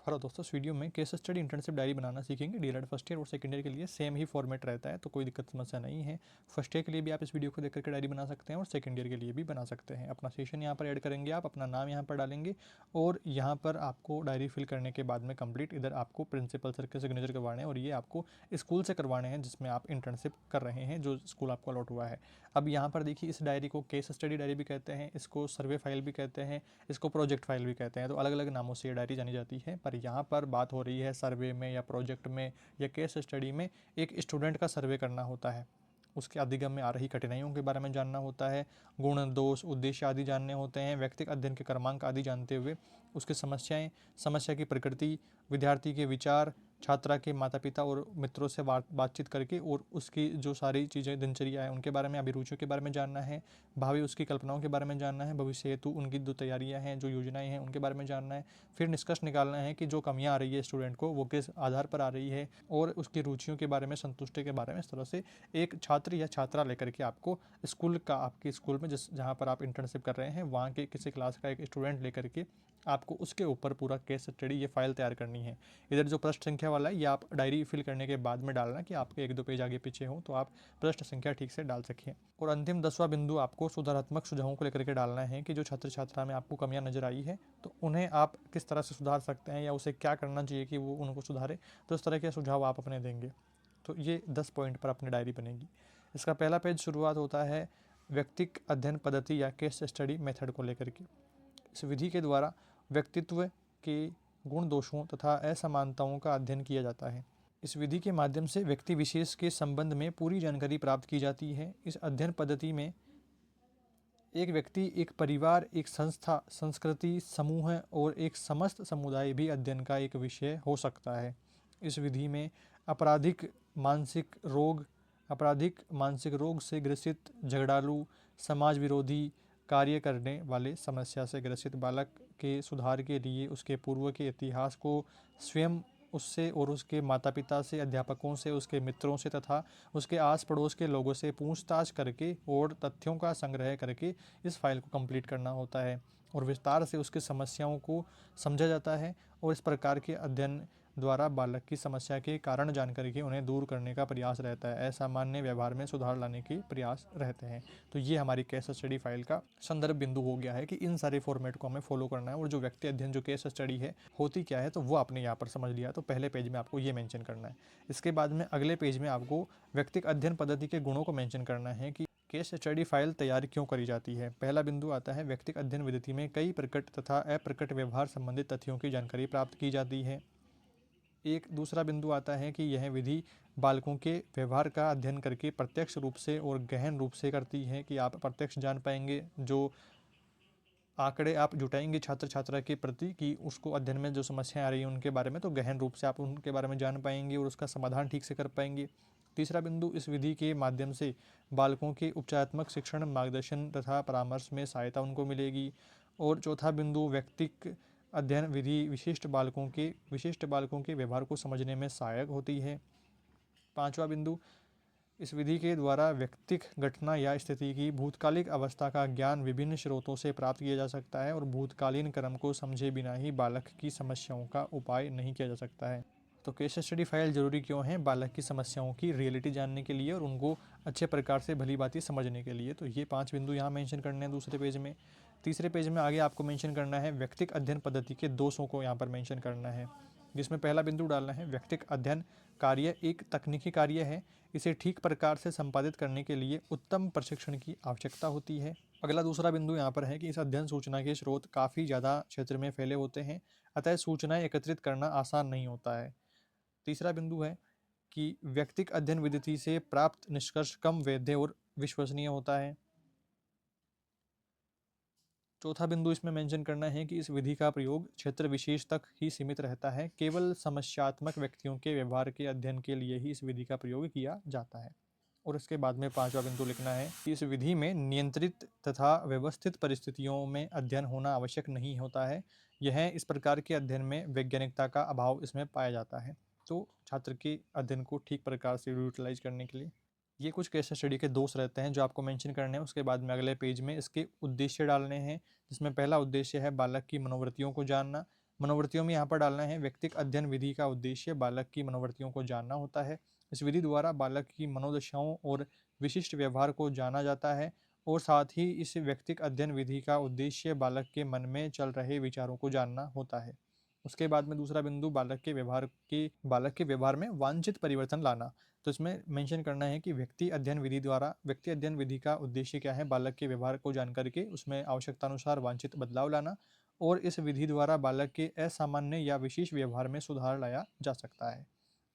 Hello दोस्तों, इस video में केस स्टडी इंटर्नशिप डायरी बनाना सीखेंगे। डीएलएड फर्स्ट ईयर और सेकंड ईयर के लिए सेम ही फॉर्मेट रहता है, तो कोई दिक्कत समस्या नहीं है। फर्स्ट ईयर के लिए भी आप इस वीडियो को देख करके डायरी बना सकते हैं और सेकंड ईयर के लिए भी बना सकते हैं। अपना सेशन यहाँ पर ऐड करेंगे, आप अपना नाम यहाँ पर डालेंगे और यहाँ पर आपको डायरी फिल करने के बाद में कंप्लीट इधर आपको प्रिंसिपल सर के सिग्नेचर करवाने हैं और ये आपको स्कूल से करवाने हैं जिसमें आप इंटर्नशिप कर रहे हैं, जो स्कूल आपको अलॉट हुआ है। अब यहाँ पर देखिए, इस डायरी को केस स्टडी डायरी भी कहते हैं, इसको सर्वे फाइल भी कहते हैं, इसको प्रोजेक्ट फाइल भी कहते हैं। तो अलग अलग नामों से ये डायरी जानी जाती है, पर यहाँ पर बात हो रही है सर्वे में या प्रोजेक्ट में या केस स्टडी में एक स्टूडेंट का सर्वे करना होता है। उसके अधिगम में आ रही कठिनाइयों के बारे में जानना होता है, गुण दोष उद्देश्य आदि जानने होते हैं, व्यक्तिगत अध्ययन के क्रमांक आदि जानते हुए उसकी समस्याएं, समस्या की प्रकृति, विद्यार्थी के विचार, छात्रा के माता पिता और मित्रों से बातचीत करके और उसकी जो सारी चीज़ें दिनचर्या है उनके बारे में, अभिरुचियों के बारे में जानना है, भावी उसकी कल्पनाओं के बारे में जानना है, भविष्य हेतु उनकी जो तैयारियां हैं, जो योजनाएं हैं उनके बारे में जानना है। फिर निष्कर्ष निकालना है कि जो कमियां आ रही है स्टूडेंट को वो किस आधार पर आ रही है और उसकी रुचियों के बारे में, संतुष्टि के बारे में। इस तरह से एक छात्र या छात्रा लेकर के आपको स्कूल का, आपके स्कूल में जहाँ पर आप इंटर्नशिप कर रहे हैं वहाँ के किसी क्लास का एक स्टूडेंट लेकर के आपको उसके ऊपर पूरा केस स्टडी ये फाइल तैयार करनी है। इधर जो पृष्ठ संख्या वाला है ये आप डायरी फिल करने के बाद में डालना कि आपके एक दो पेज आगे पीछे हो तो आप पृष्ठ संख्या ठीक से डाल सकें। और अंतिम 10वां बिंदु आपको सुधारात्मक सुझावों को लेकर के डालना है कि जो छात्र छात्रा में आपको कमियां नजर आई है तो उन्हें आप किस तरह से सुधार सकते हैं या उसे क्या करना चाहिए कि वो उनको सुधारे। तो इस तरह के सुझाव आप अपने देंगे। तो ये 10 पॉइंट पर अपनी डायरी बनेगी। इसका पहला पेज शुरुआत होता है व्यक्तिक अध्ययन पद्धति या केस स्टडी मेथड को लेकर के। इस विधि के द्वारा व्यक्तित्व के गुण दोषों तथा असमानताओं का अध्ययन किया जाता है। इस विधि के माध्यम से व्यक्ति विशेष के संबंध में पूरी जानकारी प्राप्त की जाती है। इस अध्ययन पद्धति में एक व्यक्ति, एक परिवार, एक संस्था, संस्कृति, समूह और एक समस्त समुदाय भी अध्ययन का एक विषय हो सकता है। इस विधि में आपराधिक मानसिक रोग से ग्रसित, झगड़ालू, समाज विरोधी कार्य करने वाले, समस्या से ग्रसित बालक के सुधार के लिए उसके पूर्व के इतिहास को स्वयं, उससे और उसके माता पिता से, अध्यापकों से, उसके मित्रों से तथा उसके आस पड़ोस के लोगों से पूछताछ करके और तथ्यों का संग्रह करके इस फाइल को कंप्लीट करना होता है और विस्तार से उसकी समस्याओं को समझा जाता है। और इस प्रकार के अध्ययन द्वारा बालक की समस्या के कारण जान करके उन्हें दूर करने का प्रयास रहता है, असामान्य व्यवहार में सुधार लाने के प्रयास रहते हैं। तो ये हमारी केस स्टडी फाइल का संदर्भ बिंदु हो गया है कि इन सारे फॉर्मेट को हमें फॉलो करना है। और जो व्यक्ति अध्ययन, जो केस स्टडी है होती क्या है, तो वो आपने यहाँ पर समझ लिया। तो पहले पेज में आपको ये मेंशन करना है। इसके बाद में अगले पेज में आपको व्यक्तिगत अध्ययन पद्धति के गुणों को मेंशन करना है कि केस स्टडी फाइल तैयार क्यों करी जाती है। पहला बिंदु आता है व्यक्तिगत अध्ययन विधि में कई प्रकट तथा अप्रकट व्यवहार संबंधित तथ्यों की जानकारी प्राप्त की जाती है। एक दूसरा बिंदु आता है कि यह विधि बालकों के व्यवहार का अध्ययन करके प्रत्यक्ष रूप से और गहन रूप से करती है कि आप प्रत्यक्ष जान पाएंगे, जो आंकड़े आप जुटाएंगे छात्र छात्रा के प्रति कि उसको अध्ययन में जो समस्याएं आ रही हैं उनके बारे में, तो गहन रूप से आप उनके बारे में जान पाएंगे और उसका समाधान ठीक से कर पाएंगे। तीसरा बिंदु, इस विधि के माध्यम से बालकों के उपचारात्मक शिक्षण, मार्गदर्शन तथा परामर्श में सहायता उनको मिलेगी। और चौथा बिंदु, व्यक्तिक अध्ययन विधि विशिष्ट बालकों के व्यवहार को समझने में सहायक होती है। पांचवा बिंदु, इस विधि के द्वारा व्यक्तिक घटना या स्थिति की भूतकालिक अवस्था का ज्ञान विभिन्न स्रोतों से प्राप्त किया जा सकता है और भूतकालीन क्रम को समझे बिना ही बालक की समस्याओं का उपाय नहीं किया जा सकता है। तो केस स्टडी फाइल जरूरी क्यों है? बालक की समस्याओं की रियलिटी जानने के लिए और उनको अच्छे प्रकार से भली भांति समझने के लिए। तो ये 5 बिंदु यहाँ मेंशन करने हैं दूसरे पेज में। तीसरे पेज में आगे आपको मेंशन करना है व्यक्तिक अध्ययन पद्धति के दोषों को यहाँ पर मेंशन करना है, जिसमें पहला बिंदु डालना है व्यक्तिक अध्ययन कार्य एक तकनीकी कार्य है। इसे ठीक प्रकार से संपादित करने के लिए उत्तम प्रशिक्षण की आवश्यकता होती है। अगला दूसरा बिंदु यहाँ पर है कि इस अध्ययन सूचना के स्रोत काफ़ी ज़्यादा क्षेत्र में फैले होते हैं, अतः सूचनाएं एकत्रित करना आसान नहीं होता है। तीसरा बिंदु है कि व्यक्तिक अध्ययन विधि से प्राप्त निष्कर्ष कम वैध और विश्वसनीय होता है। चौथा बिंदु इसमें मेंशन करना है कि इस विधि का प्रयोग क्षेत्र विशेष तक ही सीमित रहता है, केवल समस्यात्मक व्यक्तियों के व्यवहार के अध्ययन के लिए ही इस विधि का प्रयोग किया जाता है। और इसके बाद में 5वां बिंदु लिखना है कि इस विधि में नियंत्रित तथा व्यवस्थित परिस्थितियों में अध्ययन होना आवश्यक नहीं होता है। यह इस प्रकार के अध्ययन में वैज्ञानिकता का अभाव इसमें पाया जाता है। तो छात्र के अध्ययन को ठीक प्रकार से यूटिलाइज करने के लिए ये कुछ केस स्टडी के दोष रहते हैं जो आपको मेंशन करने हैं। उसके बाद में अगले पेज में इसके उद्देश्य डालने हैं, जिसमें पहला उद्देश्य है बालक की मनोवृत्तियों को जानना, मनोवृत्तियों में यहाँ पर डालना है, व्यक्तिक अध्ययन विधि का उद्देश्य बालक की मनोवृत्तियों को जानना होता है। इस विधि द्वारा बालक की मनोदशाओं और विशिष्ट व्यवहार को जाना जाता है और साथ ही इस व्यक्तिक अध्ययन विधि का उद्देश्य बालक के मन में चल रहे विचारों को जानना होता है। उसके बाद में दूसरा बिंदु बालक के व्यवहार में वांछित परिवर्तन लाना। तो इसमें मेंशन करना है कि व्यक्ति अध्ययन विधि का उद्देश्य क्या है, बालक के व्यवहार को जान करके उसमें आवश्यकतानुसार वांछित बदलाव लाना और इस विधि द्वारा बालक के असामान्य या विशेष व्यवहार में सुधार लाया जा सकता है।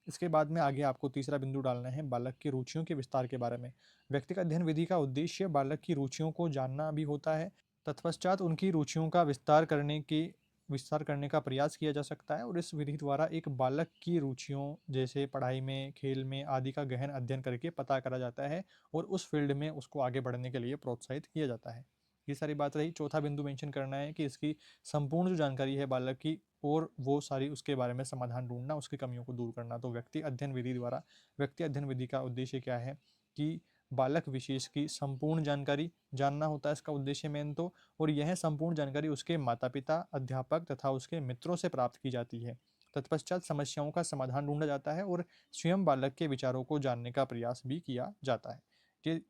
इसके बाद में आगे आपको तीसरा बिंदु डालना है बालक की रुचियों के विस्तार के बारे में। व्यक्तिगत अध्ययन विधि का उद्देश्य बालक की रुचियों को जानना भी होता है। तत्पश्चात उनकी रुचियों का विस्तार करने का प्रयास किया जा सकता है और इस विधि द्वारा एक बालक की रुचियों जैसे पढ़ाई में, खेल में आदि का गहन अध्ययन करके पता करा जाता है और उस फील्ड में उसको आगे बढ़ने के लिए प्रोत्साहित किया जाता है। ये सारी बात रही। चौथा बिंदु मेंशन करना है कि इसकी संपूर्ण जो जानकारी है बालक की और वो सारी उसके बारे में समाधान ढूंढना, उसकी कमियों को दूर करना। तो व्यक्ति अध्ययन विधि का उद्देश्य क्या है कि बालक विशेष की संपूर्ण जानकारी जानना होता है इसका उद्देश्य मेन तो, और यह संपूर्ण जानकारी उसके माता पिता, अध्यापक तथा उसके मित्रों से प्राप्त की जाती है। तत्पश्चात समस्याओं का समाधान ढूंढा जाता है और स्वयं बालक के विचारों को जानने का प्रयास भी किया जाता है। ये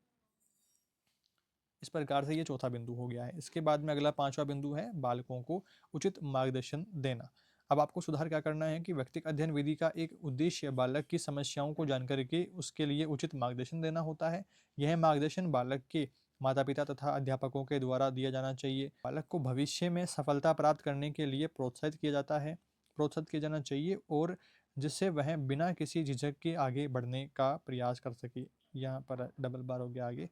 इस प्रकार से ये चौथा बिंदु हो गया है। इसके बाद में अगला पांचवा बिंदु है बालकों को उचित मार्गदर्शन देना। अब आपको सुधार क्या करना है कि व्यक्तिगत अध्ययन विधि का एक उद्देश्य बालक की समस्याओं को जानकर के उसके लिए उचित मार्गदर्शन देना होता है। यह मार्गदर्शन बालक के माता पिता तथा अध्यापकों के द्वारा दिया जाना चाहिए। बालक को भविष्य में सफलता प्राप्त करने के लिए प्रोत्साहित किया जाना चाहिए और जिससे वह बिना किसी झिझक के आगे बढ़ने का प्रयास कर सके। यहाँ पर डबल बार हो गया आगे,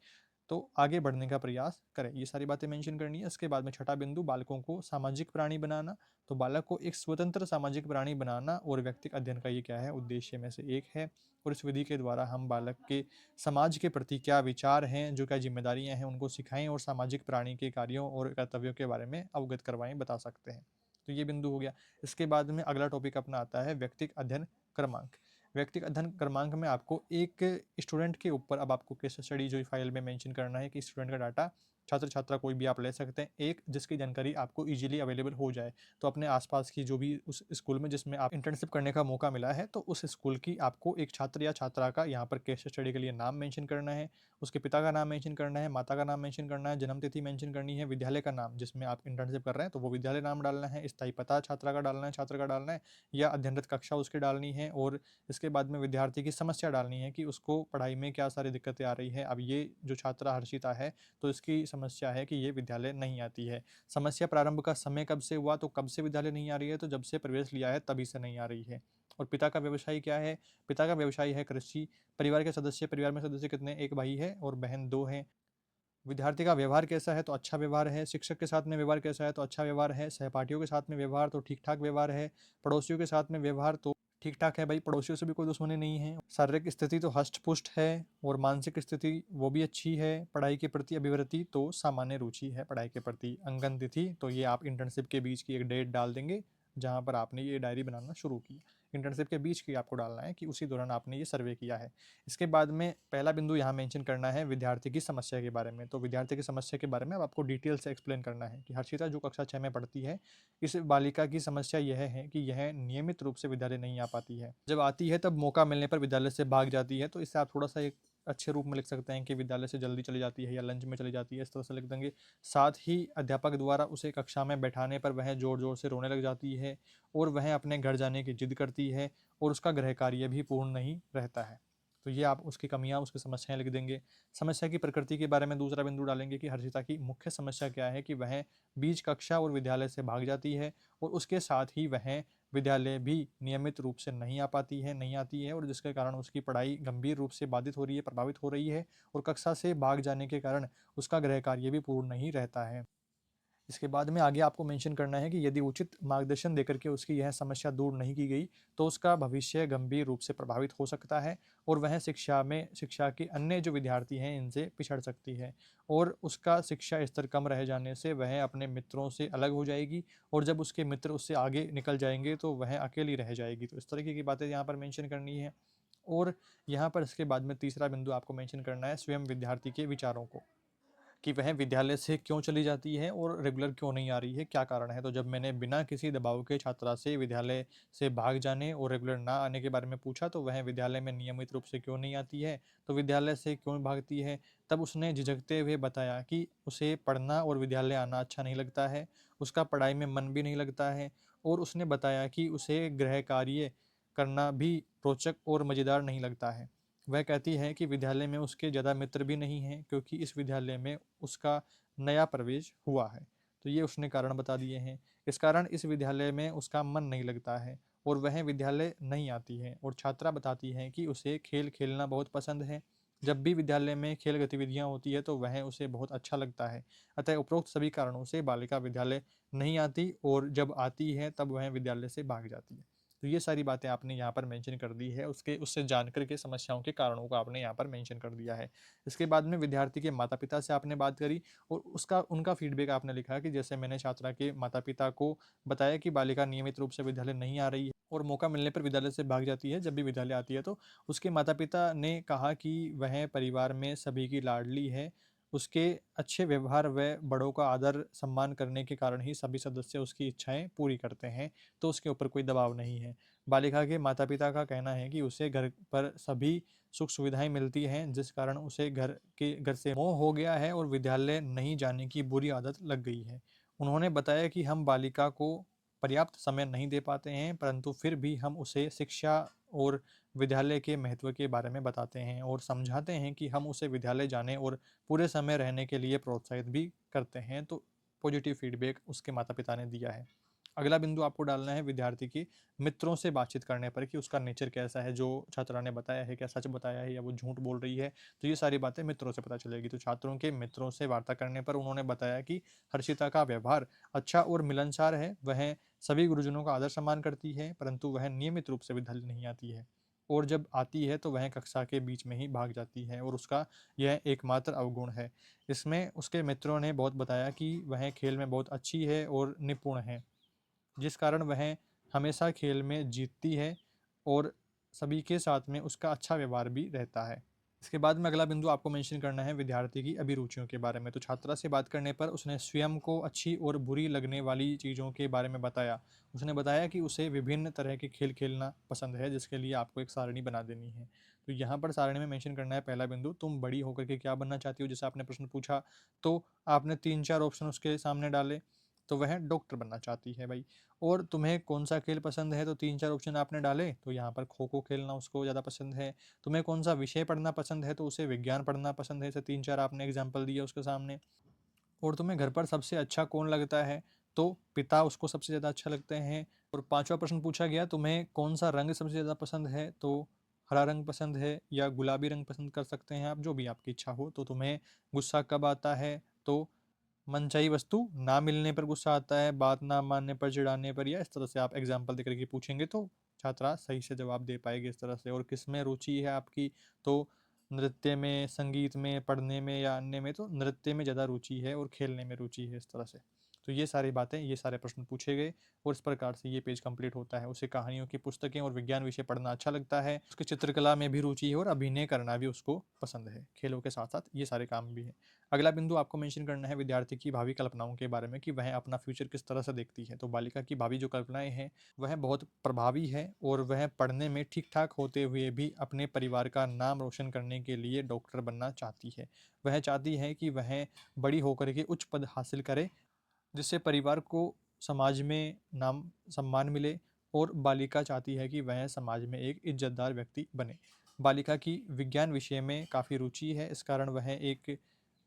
तो आगे बढ़ने का प्रयास करें। ये सारी बातें मेंशन करनी है। इसके बाद में छठा बिंदु बालकों को सामाजिक प्राणी बनाना। तो बालक को एक स्वतंत्र सामाजिक प्राणी बनाना और व्यक्तिगत अध्ययन का ये क्या है, उद्देश्य में से एक है। और इस विधि के द्वारा हम बालक के समाज के प्रति क्या विचार हैं, जो क्या जिम्मेदारियां हैं, उनको सिखाएं और सामाजिक प्राणी के कार्यों और कर्तव्यों के बारे में अवगत करवाएं, बता सकते हैं। तो ये बिंदु हो गया। इसके बाद में अगला टॉपिक अपना आता है व्यक्तिगत अध्ययन क्रमांक। व्यक्तिगत अध्ययन क्रमांक में आपको एक स्टूडेंट के ऊपर, अब आपको केस स्टडी जो फाइल में मेंशन करना है कि स्टूडेंट का डाटा, छात्र छात्रा कोई भी आप ले सकते हैं, एक जिसकी जानकारी आपको इजीली अवेलेबल हो जाए। तो अपने आसपास की जो भी उस स्कूल में जिसमें आप इंटर्नशिप करने का मौका मिला है, तो उस स्कूल की आपको एक छात्र या छात्रा का यहाँ पर केस स्टडी के लिए नाम मेंशन करना है, उसके पिता का नाम मेंशन करना है, माता का नाम मेंशन करना है, जन्म तिथि मेंशन करनी है, विद्यालय का नाम जिसमें आप इंटर्नशिप कर रहे हैं तो वो विद्यालय नाम डालना है, स्थायी पता छात्रा का डालना है, छात्र का डालना है या अध्ययनरत कक्षा उसकी डालनी है, और इसके बाद में विद्यार्थी की समस्या डालनी है कि उसको पढ़ाई में क्या सारी दिक्कतें आ रही है। अब ये जो छात्रा हर्षिता है तो इसकी समस्या है कि ये विद्यालय नहीं आती है। समस्या प्रारंभ का समय कब से हुआ, तो कब से विद्यालय नहीं आ रही है, तो जब से प्रवेश लिया है तभी से नहीं आ रही है। और पिता का व्यवसाय क्या है, पिता का व्यवसाय है कृषि। परिवार में सदस्य कितने, एक भाई है और बहन दो हैं। विद्यार्थी का व्यवहार कैसा है, तो अच्छा व्यवहार है। शिक्षक के साथ में व्यवहार कैसा है, तो अच्छा व्यवहार है। सहपाठियों के साथ में व्यवहार तो ठीक ठाक व्यवहार है। पड़ोसियों के साथ में व्यवहार तो ठीक ठाक है भाई, पड़ोसियों से भी कोई दुश्मनी नहीं है। शारीरिक स्थिति तो हष्ट पुष्ट है और मानसिक स्थिति वो भी अच्छी है। पढ़ाई के प्रति अभिवृत्ति तो सामान्य रुचि है पढ़ाई के प्रति। अंकन तिथि तो ये आप इंटर्नशिप के बीच की एक डेट डाल देंगे जहाँ पर आपने ये डायरी बनाना शुरू की। इंटर्नशिप के बीच की आपको डालना है कि उसी दौरान आपने ये सर्वे किया है। इसके बाद में पहला बिंदु यहाँ मेंशन करना है विद्यार्थी की समस्या के बारे में। तो विद्यार्थी की समस्या के बारे में अब आपको डिटेल से एक्सप्लेन करना है कि हर्षिता जो कक्षा 6 में पढ़ती है, इस बालिका की समस्या यह है कि यह नियमित रूप से विद्यालय नहीं आ पाती है। जब आती है तब मौका मिलने पर विद्यालय से भाग जाती है। तो इससे आप थोड़ा सा एक अच्छे रूप में लिख सकते हैं कि विद्यालय से जल्दी चली जाती है या लंच में चली जाती है, इस तरह से लिख देंगे। साथ ही अध्यापक द्वारा उसे कक्षा में बैठाने पर वह जोर जोर से रोने लग जाती है और वह अपने घर जाने की जिद करती है और उसका गृह कार्य भी पूर्ण नहीं रहता है। तो ये आप उसकी कमियां, उसकी समस्याएं लिख देंगे। समस्या की प्रकृति के बारे में दूसरा बिंदु डालेंगे कि हर्षिता की मुख्य समस्या क्या है, कि वह बीच कक्षा और विद्यालय से भाग जाती है और उसके साथ ही वह विद्यालय भी नियमित रूप से नहीं आती है और जिसके कारण उसकी पढ़ाई गंभीर रूप से बाधित हो रही है, प्रभावित हो रही है और कक्षा से भाग जाने के कारण उसका गृह कार्य भी पूर्ण नहीं रहता है। इसके बाद में आगे आपको मेंशन करना है कि यदि उचित मार्गदर्शन देकर के उसकी यह समस्या दूर नहीं की गई तो उसका भविष्य गंभीर रूप से प्रभावित हो सकता है और वह शिक्षा के अन्य जो विद्यार्थी हैं इनसे पिछड़ सकती है और उसका शिक्षा स्तर कम रह जाने से वह अपने मित्रों से अलग हो जाएगी और जब उसके मित्र उससे आगे निकल जाएंगे तो वह अकेली रह जाएगी। तो इस तरीके की बातें यहाँ पर मेंशन करनी है। और यहाँ पर इसके बाद में तीसरा बिंदु आपको मेंशन करना है स्वयं विद्यार्थी के विचारों को। कि वह विद्यालय से क्यों चली जाती है और रेगुलर क्यों नहीं आ रही है, क्या कारण है। तो जब मैंने बिना किसी दबाव के छात्रा से विद्यालय से भाग जाने और रेगुलर ना आने के बारे में पूछा, तो वह विद्यालय में नियमित रूप से क्यों नहीं आती है, तो विद्यालय से क्यों भागती है, तब उसने झिझकते हुए बताया कि उसे पढ़ना और विद्यालय आना अच्छा नहीं लगता है, उसका पढ़ाई में मन भी नहीं लगता है, और उसने बताया कि उसे गृह कार्य करना भी रोचक और मज़ेदार नहीं लगता है। वह कहती है कि विद्यालय में उसके ज़्यादा मित्र भी नहीं हैं, क्योंकि इस विद्यालय में उसका नया प्रवेश हुआ है। तो ये उसने कारण बता दिए हैं। इस कारण इस विद्यालय में उसका मन नहीं लगता है और वह विद्यालय नहीं आती है। और छात्रा बताती है कि उसे खेल खेलना बहुत पसंद है। जब भी विद्यालय में खेल गतिविधियाँ होती है तो वह उसे बहुत अच्छा लगता है। अतः उपरोक्त सभी कारणों से बालिका विद्यालय नहीं आती, और जब आती है तब वह विद्यालय से भाग जाती है। तो ये सारी बातें आपने यहाँ पर मेंशन कर दी है, उसके उससे जानकर के समस्याओं के कारणों को आपने यहाँ पर मेंशन कर दिया है। इसके बाद में विद्यार्थी के माता-पिता से आपने बात करी और उसका उनका फीडबैक आपने लिखा कि जैसे मैंने छात्रा के माता-पिता को बताया कि बालिका नियमित रूप से विद्यालय नहीं आ रही है और मौका मिलने पर विद्यालय से भाग जाती है, जब भी विद्यालय आती है तो उसके माता-पिता ने कहा कि वह परिवार में सभी की लाडली है। उसके अच्छे व्यवहार व बड़ों का आदर सम्मान करने के कारण ही सभी सदस्य उसकी इच्छाएँ पूरी करते हैं, तो उसके ऊपर कोई दबाव नहीं है। बालिका के माता-पिता का कहना है कि उसे घर पर सभी सुख-सुविधाएँ मिलती हैं, जिस कारण उसे घर से मोह हो गया है और विद्यालय नहीं जाने की बुरी आदत लग गई है। उन्होंने बताया कि हम बालिका को पर्याप्त समय नहीं दे पाते हैं, परंतु फिर भी हम उसे शिक्षा और विद्यालय के महत्व के बारे में बताते हैं और समझाते हैं कि हम उसे विद्यालय जाने और पूरे समय रहने के लिए प्रोत्साहित भी करते हैं। तो पॉजिटिव फीडबैक उसके माता-पिता ने दिया है। अगला बिंदु आपको डालना है विद्यार्थी की मित्रों से बातचीत करने पर कि उसका नेचर कैसा है, जो छात्रा ने बताया है, क्या सच बताया है या वो झूठ बोल रही है। तो ये सारी बातें मित्रों से पता चलेगी। तो छात्रों के मित्रों से वार्ता करने पर उन्होंने बताया कि हर्षिता का व्यवहार अच्छा और मिलनसार है। वह सभी गुरुजनों का आदर सम्मान करती है, परंतु वह नियमित रूप से विद्यालय नहीं आती है और जब आती है तो वह कक्षा के बीच में ही भाग जाती है और उसका यह एकमात्र अवगुण है। इसमें उसके मित्रों ने बहुत बताया कि वह खेल में बहुत अच्छी है और निपुण है, जिस कारण वह हमेशा खेल में जीतती है और सभी के साथ में उसका अच्छा व्यवहार भी रहता है। इसके बाद में अगला बिंदु आपको मेंशन करना है विद्यार्थी की अभिरुचियों के बारे में। तो छात्रा से बात करने पर उसने स्वयं को अच्छी और बुरी लगने वाली चीज़ों के बारे में बताया। उसने बताया कि उसे विभिन्न तरह के खेल खेलना पसंद है, जिसके लिए आपको एक सारणी बना देनी है। तो यहाँ पर सारणी में मेंशन करना है पहला बिंदु, तुम बड़ी होकर के क्या बनना चाहती हो, जैसे आपने प्रश्न पूछा तो आपने 3-4 ऑप्शन उसके सामने डाले, तो वह डॉक्टर बनना चाहती है भाई। और तुम्हें कौन-सा खेल पसंद है, तो 3-4 ऑप्शन आपने डाले, तो यहाँ पर खो-खो खेलना उसको ज़्यादा पसंद है। तुम्हें कौन-सा विषय पढ़ना पसंद है, तो उसे विज्ञान पढ़ना पसंद है, ऐसे 3-4 आपने एग्ज़ाम्पल दिए उसके सामने। और तुम्हें घर पर सबसे अच्छा कौन लगता है, तो पिता उसको सबसे ज़्यादा अच्छा लगते हैं। और 5वां प्रश्न पूछा गया, तुम्हें कौन-सा रंग सबसे ज़्यादा पसंद है, तो हरा रंग पसंद है या गुलाबी रंग पसंद कर सकते हैं आप, जो भी आपकी इच्छा हो। तो तुम्हें गुस्सा कब आता है, तो मनचाही वस्तु ना मिलने पर गुस्सा आता है, बात ना मानने पर, चिढ़ाने पर, या इस तरह से आप एग्जाम्पल देकर के पूछेंगे तो छात्रा सही से जवाब दे पाएगी इस तरह से। और किस में रुचि है आपकी, तो नृत्य में, संगीत में, पढ़ने में या अन्य में, तो नृत्य में ज़्यादा रुचि है और खेलने में रुचि है, इस तरह से। तो ये सारी बातें, ये सारे प्रश्न पूछे गए और इस प्रकार से ये पेज कंप्लीट होता है। उसे कहानियों की पुस्तकें और विज्ञान विषय पढ़ना अच्छा लगता है, उसकी चित्रकला में भी रुचि है और अभिनय करना भी उसको पसंद है। खेलों के साथ साथ ये सारे काम भी हैं। अगला बिंदु आपको मेंशन करना है विद्यार्थी की भावी कल्पनाओं के बारे में कि वह अपना फ्यूचर किस तरह से देखती है। तो बालिका की भावी जो कल्पनाएं हैं वह बहुत प्रभावी है और वह पढ़ने में ठीक ठाक होते हुए भी अपने परिवार का नाम रोशन करने के लिए डॉक्टर बनना चाहती है। वह चाहती है कि वह बड़ी होकर के उच्च पद हासिल करे, जिससे परिवार को समाज में नाम सम्मान मिले, और बालिका चाहती है कि वह समाज में एक इज्जतदार व्यक्ति बने। बालिका की विज्ञान विषय में काफ़ी रुचि है, इस कारण वह एक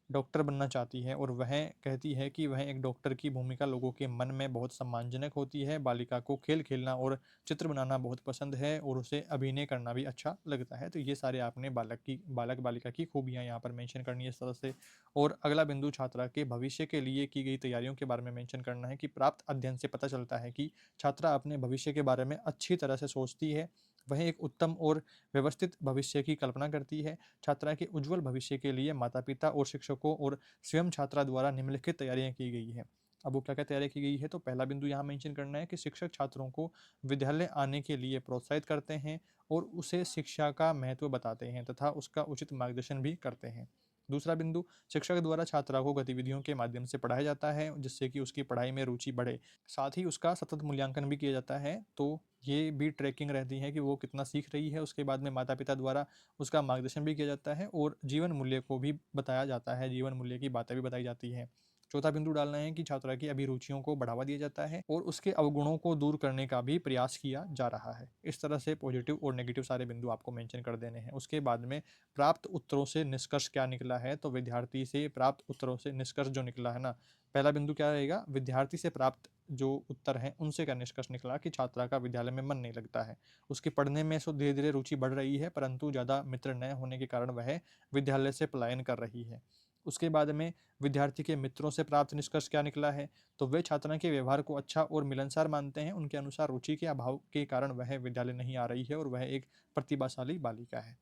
डॉक्टर बनना चाहती है और वह कहती है कि वह एक डॉक्टर की भूमिका लोगों के मन में बहुत सम्मानजनक होती है। बालिका को खेल खेलना और चित्र बनाना बहुत पसंद है और उसे अभिनय करना भी अच्छा लगता है। तो ये सारे आपने बालक बालिका की खूबियाँ यहाँ पर मेंशन करनी है इस तरह से। और अगला बिंदु छात्रा के भविष्य के लिए की गई तैयारियों के बारे में मेंशन करना है कि प्राप्त अध्ययन से पता चलता है कि छात्रा अपने भविष्य के बारे में अच्छी तरह से सोचती है। वह एक उत्तम और व्यवस्थित भविष्य की कल्पना करती है। छात्रा के उज्जवल भविष्य के लिए माता-पिता और शिक्षकों और स्वयं छात्रा द्वारा निम्नलिखित तैयारियां की गई है। अब वो क्या-क्या तैयारी की गई है, तो पहला बिंदु यहाँ मेंशन करना है कि शिक्षक छात्रों को विद्यालय आने के लिए प्रोत्साहित करते हैं और उसे शिक्षा का महत्व बताते हैं तथा उसका उचित मार्गदर्शन भी करते हैं। दूसरा बिंदु, शिक्षक द्वारा छात्रा को गतिविधियों के माध्यम से पढ़ाया जाता है जिससे कि उसकी पढ़ाई में रुचि बढ़े, साथ ही उसका सतत मूल्यांकन भी किया जाता है। तो ये भी ट्रैकिंग रहती है कि वो कितना सीख रही है। उसके बाद में माता पिता द्वारा उसका मार्गदर्शन भी किया जाता है और जीवन मूल्य को भी बताया जाता है, जीवन मूल्य की बातें भी बताई जाती हैं। चौथा बिंदु डालना है कि छात्रा की अभिरुचियों को बढ़ावा दिया जाता है और उसके अवगुणों को दूर करने का भी प्रयास किया जा रहा है। इस तरह से पॉजिटिव और नेगेटिव सारे बिंदु आपको मेंशन कर देने हैं। उसके बाद में प्राप्त उत्तरों से निष्कर्ष क्या निकला है, तो विद्यार्थी से प्राप्त उत्तरों से निष्कर्ष जो निकला है ना, पहला बिंदु क्या रहेगा, विद्यार्थी से प्राप्त जो उत्तर हैं उनसे क्या निष्कर्ष निकला कि छात्रा का विद्यालय में मन नहीं लगता है। उसकी पढ़ने में सो धीरे धीरे रुचि बढ़ रही है, परंतु ज़्यादा मित्र न होने के कारण वह विद्यालय से पलायन कर रही है। उसके बाद में विद्यार्थी के मित्रों से प्राप्त निष्कर्ष क्या निकला है, तो वे छात्रा के व्यवहार को अच्छा और मिलनसार मानते हैं। उनके अनुसार रुचि के अभाव के कारण वह विद्यालय नहीं आ रही है और वह एक प्रतिभाशाली बालिका है,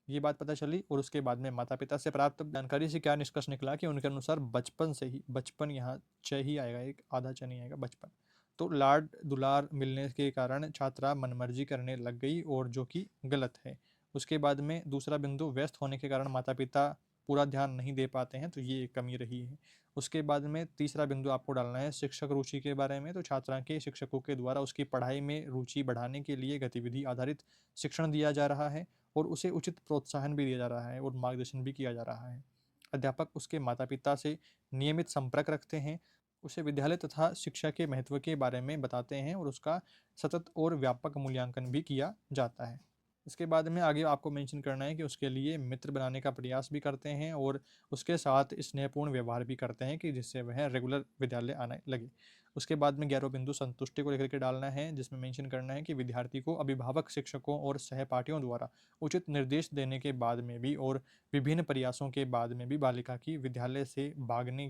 ये बात पता चली। और उसके बाद में माता पिता से प्राप्त जानकारी से क्या निष्कर्ष निकला कि उनके अनुसार बचपन से ही, बचपन यहाँ च ही आएगा, एक आधा च नहीं आएगा, बचपन, तो लाड दुलार मिलने के कारण छात्रा मनमर्जी करने लग गई और जो कि गलत है। उसके बाद में दूसरा बिंदु, व्यस्त होने के कारण माता पिता पूरा ध्यान नहीं दे पाते हैं, तो ये एक कमी रही है। उसके बाद में तीसरा बिंदु आपको डालना है शिक्षक रुचि के बारे में। तो छात्रा के शिक्षकों के द्वारा उसकी पढ़ाई में रुचि बढ़ाने के लिए गतिविधि आधारित शिक्षण दिया जा रहा है और उसे उचित प्रोत्साहन भी दिया जा रहा है और मार्गदर्शन भी किया जा रहा है। अध्यापक उसके माता पिता से नियमित संपर्क रखते हैं, उसे विद्यालय तथा शिक्षा के महत्व के बारे में बताते हैं और उसका सतत और व्यापक मूल्यांकन भी किया जाता है। इसके बाद में आगे आपको मेंशन करना है कि उसके लिए मित्र बनाने का प्रयास भी करते हैं और उसके साथ स्नेहपूर्ण व्यवहार भी करते हैं कि जिससे वह रेगुलर विद्यालय आने लगे। उसके बाद में 11वां बिंदु संतुष्टि को लेकर के डालना है, जिसमें मेंशन करना है कि विद्यार्थी को अभिभावक, शिक्षकों और सहपाठियों द्वारा उचित निर्देश देने के बाद में भी और विभिन्न प्रयासों के बाद में भी बालिका की विद्यालय से भागने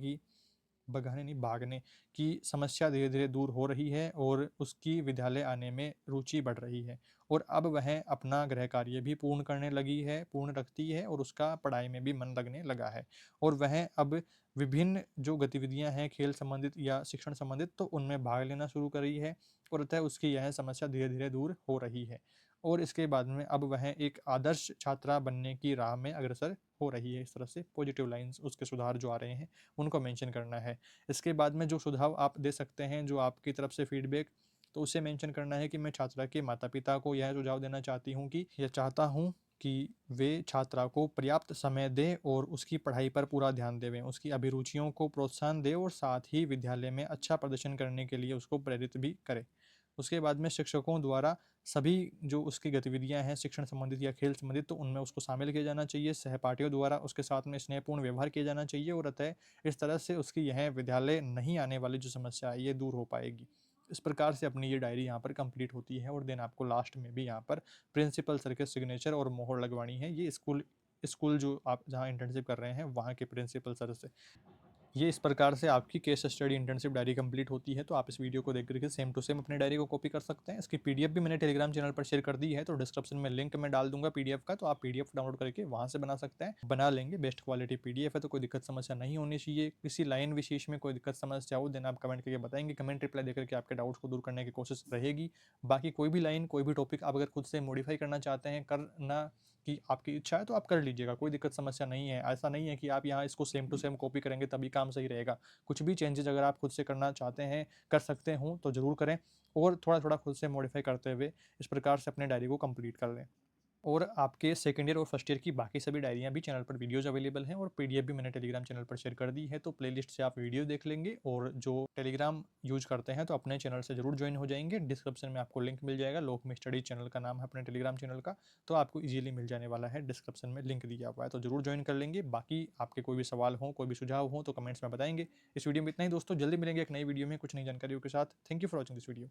की समस्या धीरे धीरे दूर हो रही है और उसकी विद्यालय आने में रुचि बढ़ रही है और अब वह अपना गृह कार्य भी पूर्ण रखती है और उसका पढ़ाई में भी मन लगने लगा है और वह अब विभिन्न जो गतिविधियां हैं खेल संबंधित या शिक्षण संबंधित, तो उनमें भाग लेना शुरू कर रही है और अतः उसकी यह समस्या धीरे धीरे दूर हो रही है और इसके बाद में अब वह एक आदर्श छात्रा बनने की राह में अग्रसर हो रही है। इस तरह से पॉजिटिव लाइंस, उसके सुधार जो आ रहे हैं उनको मेंशन करना है। इसके बाद में जो सुझाव आप दे सकते हैं, जो आपकी तरफ से फीडबैक, तो उसे मेंशन करना है कि मैं छात्रा के माता पिता को यह सुझाव देना चाहती हूँ कि यह चाहता हूँ कि वे छात्रा को पर्याप्त समय दें और उसकी पढ़ाई पर पूरा ध्यान देवें, उसकी अभिरुचियों को प्रोत्साहन दें और साथ ही विद्यालय में अच्छा प्रदर्शन करने के लिए उसको प्रेरित भी करें। उसके बाद में शिक्षकों द्वारा सभी जो उसकी गतिविधियां हैं शिक्षण संबंधित या खेल संबंधित, तो उनमें उसको शामिल किया जाना चाहिए। सहपाठियों द्वारा उसके साथ में स्नेहपूर्ण व्यवहार किया जाना चाहिए और अतः इस तरह से उसकी यह विद्यालय नहीं आने वाली जो समस्या है ये दूर हो पाएगी। इस प्रकार से अपनी ये डायरी यहाँ पर कंप्लीट होती है और देन आपको लास्ट में भी यहाँ पर प्रिंसिपल सर के सिग्नेचर और मोहर लगवानी है। ये स्कूल जो आप जहाँ इंटर्नशिप कर रहे हैं वहाँ के प्रिंसिपल सर से। ये इस प्रकार से आपकी case study internship diary complete होती है। तो आप इस वीडियो को देख करके सेम टू सेम अपनी डायरी को कॉपी कर सकते हैं। इसकी पीडीएफ भी मैंने टेलीग्राम चैनल पर शेयर कर दी है, तो डिस्क्रिप्शन में लिंक मैं डाल दूंगा पीडीएफ का, तो आप पीडीएफ डाउनलोड करके वहाँ से बना सकते हैं, बना लेंगे। बेस्ट क्वालिटी पीडीएफ है तो कोई दिक्कत समस्या नहीं होनी चाहिए। किसी लाइन विशेष में कोई दिक्कत समस्या हो देन आप कमेंट करके बताएंगे, कमेंट रिप्लाई देकर के आपके डाउट्स को दूर करने की कोशिश रहेगी। बाकी कोई भी लाइन, कोई भी टॉपिक आप अगर खुद से मॉडिफाई करना चाहते हैं, करना कि आपकी इच्छा है तो आप कर लीजिएगा, कोई दिक्कत समस्या नहीं है। ऐसा नहीं है कि आप यहाँ इसको सेम टू सेम कॉपी करेंगे तभी काम सही रहेगा। कुछ भी चेंजेस अगर आप खुद से करना चाहते हैं, कर सकते हो तो ज़रूर करें और थोड़ा थोड़ा खुद से मॉडिफाई करते हुए इस प्रकार से अपने डायरी को कंप्लीट कर लें। और आपके सेकंड ईयर और फर्स्ट ईयर की बाकी सभी डायरियाँ भी चैनल पर वीडियोज़ अवेलेबल हैं और पीडीएफ भी मैंने टेलीग्राम चैनल पर शेयर कर दी है, तो प्लेलिस्ट से आप वीडियो देख लेंगे। और जो टेलीग्राम यूज करते हैं तो अपने चैनल से जरूर ज्वाइन हो जाएंगे। डिस्क्रिप्शन में आपको लिंक मिल जाएगा, लोक में स्टडी चैनल का नाम है अपने टेलीग्राम चैनल का, तो आपको ईजिली मिल जाने वाला है। डिस्क्रिप्शन में लिंक दिया हुआ है, तो जरूर ज्वाइन कर लेंगे। बाकी आपके कोई भी सवाल हो, कोई भी सुझाव हो तो कमेंट्स में बताएंगे। इस वीडियो में इतना ही दोस्तों, जल्दी मिलेंगे एक नई वीडियो में कुछ नई जानकारियों के साथ। Thank you for watching this video.